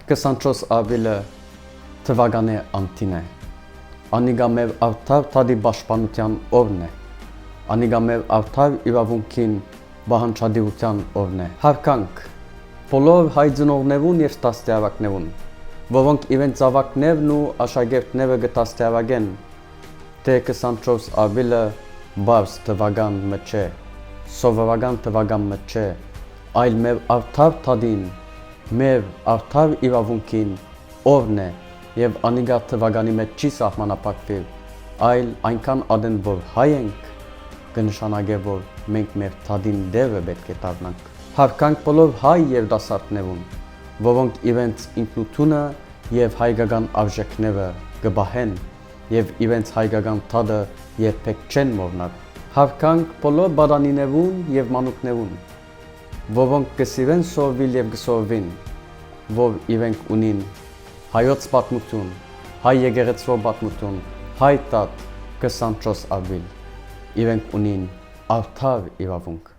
24 ապրիլը թվականի ամթին է։ Անիգա մեր արդար թադի պաշտպանության օրն է։ Անիգա մեր արդար իրավունքին բանջարդության օրն է։ Հարկանք բոլոր հայ ծնողներուն եւ դաստիարակներուն, որոնք իրենց զավակներն ու աշակերտները կդաստիարակեն, թե 24 ապրիլը բարձ թվական չէ, սովորական թվական չէ, այլ մեր արդար թադին, մեր արդար իրավունքին օրն է եւ անիգա թվականի մեջ չի սահմանափակվի, այլ այնքան ադեն որ հայ ենք, կնշանակե որ մենք մեր թադին դերը պետք է դառնանք։ Հարկանք բոլոր հայ երիտասարդներուն, որոնք իրենց ինքնությունը եւ հայկական արժեքները կբահեն եւ իրենց հայկական թադը երբեք չեն մոռնալ։ Հարկանք բոլոր բադանիներուն եւ մանուկներուն, որոնք կսիրեն սովորել եւ կսովորին, որ իրենք ունին հայոց պատմություն, հայ եկեղեցու պատմություն, հայ տատ 24 ապրիլ, իրենք ունին արդար իրավունք։